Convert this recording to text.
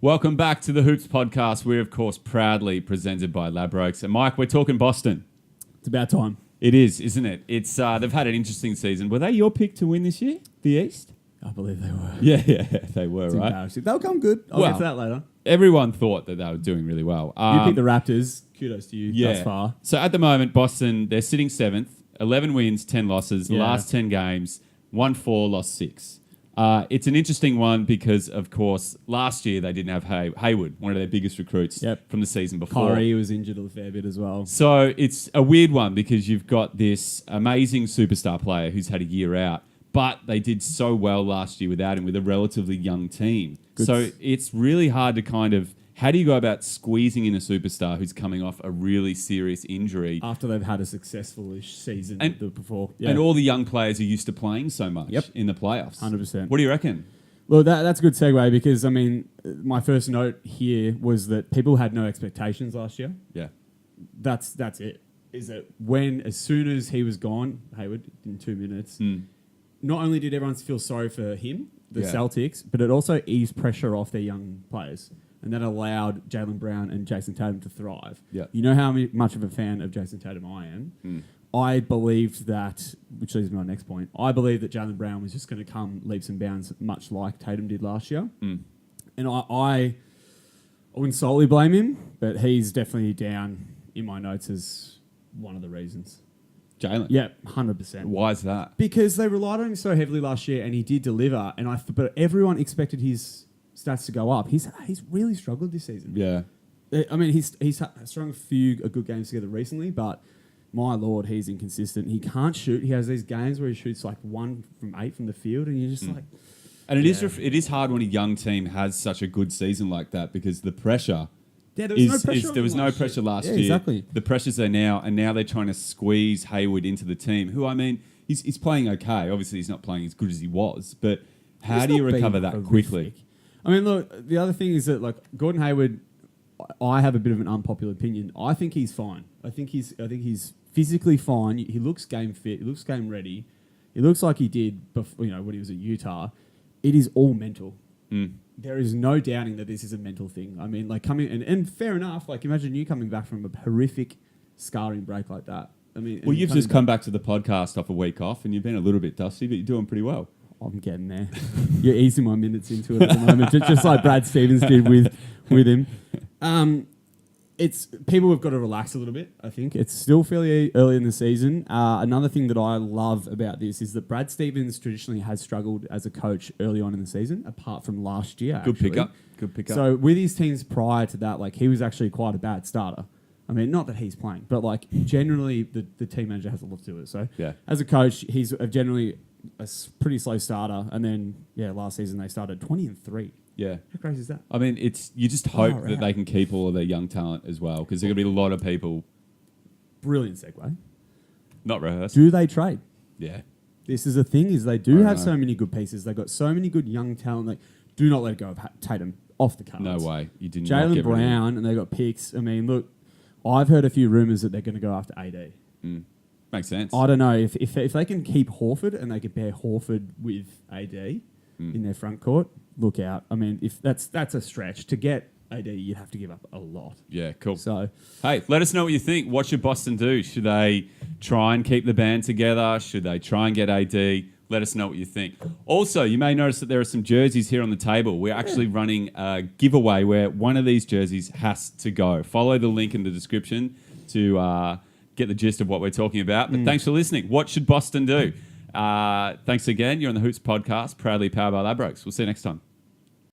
Welcome back to the Hoops Podcast. We're, of course, proudly presented by Ladbrokes. And, Mike, we're talking Boston. It's about time. It is, isn't it? It's they've had an interesting season. Were they your pick to win this year, the East? I believe they were. Yeah, they were, It's right? embarrassing. They'll come good. I'll get to that later. Everyone thought that they were doing really well. You picked the Raptors. Kudos to you thus far. So at the moment, Boston, they're sitting 7th, 11 wins, 10 losses. The last 10 games, won 4, lost 6. It's an interesting one because, of course, last year they didn't have Hayward, one of their biggest recruits from the season before. Kyrie was injured a fair bit as well. So it's a weird one because you've got this amazing superstar player who's had a year out, but they did so well last year without him with a relatively young team. So it's really hard to kind of... How do you go about squeezing in a superstar who's coming off a really serious injury? After they've had a successful-ish season before. Yeah. And all the young players are used to playing so much in the playoffs. 100%. What do you reckon? Well, that's a good segue because, I mean, my first note here was that people had no expectations last year. Yeah. That's it. Is that as soon as he was gone, Hayward, in 2 minutes, not only did everyone feel sorry for him, the Celtics, but it also eased pressure off their young players. And that allowed Jaylen Brown and Jason Tatum to thrive. Yeah. You know how much of a fan of Jason Tatum I am. I believed that, which leads me to my next point, I believed that Jaylen Brown was just going to come leaps and bounds much like Tatum did last year. And I wouldn't solely blame him, but he's definitely down in my notes as one of the reasons. Jaylen? Yeah, 100%. Why is that? Because they relied on him so heavily last year and he did deliver. But everyone expected his stats to go up. He's really struggled this season. Yeah. I mean, he's strung a few good games together recently, but my Lord, he's inconsistent. He can't shoot. He has these games where he shoots like 1 from 8 from the field, and you're just like... And it is hard when a young team has such a good season like that because the pressure... Yeah, there was no pressure last year. Exactly. The pressure's there now, and now they're trying to squeeze Hayward into the team, who, I mean, he's playing okay. Obviously, he's not playing as good as he was, but how do you recover that quickly? I mean, look, the other thing is that, like, Gordon Hayward, I have a bit of an unpopular opinion. I think he's fine. I think he's physically fine. He looks game fit. He looks game ready. He looks like he did before, when he was at Utah. It is all mental. There is no doubting that this is a mental thing. I mean, like, coming... And fair enough. Like, imagine you coming back from a horrific scarring break like that. I mean... Well, you've just come back to the podcast off a week off, and you've been a little bit dusty, but you're doing pretty well. I'm getting there. You're easing my minutes into it at the moment, just like Brad Stevens did with him. It's people have got to relax a little bit. I think it's still fairly early in the season. Another thing that I love about this is that Brad Stevens traditionally has struggled as a coach early on in the season, apart from last year. Good pickup. So with his teams prior to that, like he was actually quite a bad starter. I mean, not that he's playing, but like generally the team manager has a lot to do it. So as a coach, he's generally a pretty slow starter, and then last season they started 20-3. Yeah, how crazy is that? I mean, you just hope that they can keep all of their young talent as well, because there are going to be a lot of people. Brilliant segue. Not rehearsed. Do they trade? Yeah, this is the thing: is they do have so many good pieces. They've got so many good young talent. Like, do not let go of Tatum off the cards. No way. You didn't. Jaylen Brown, and they got picks. I mean, look, I've heard a few rumors that they're going to go after AD. Makes sense. I don't know if they can keep Horford and they can pair Horford with AD in their front court. Look out! I mean, if that's a stretch to get AD, you'd have to give up a lot. Yeah, cool. So, hey, let us know what you think. What should Boston do? Should they try and keep the band together? Should they try and get AD? Let us know what you think. Also, you may notice that there are some jerseys here on the table. We're actually running a giveaway where one of these jerseys has to go. Follow the link in the description to get the gist of what we're talking about. But thanks for listening. What should Boston do? Thanks again. You're on the Hoops Podcast, proudly powered by Ladbrokes. We'll see you next time.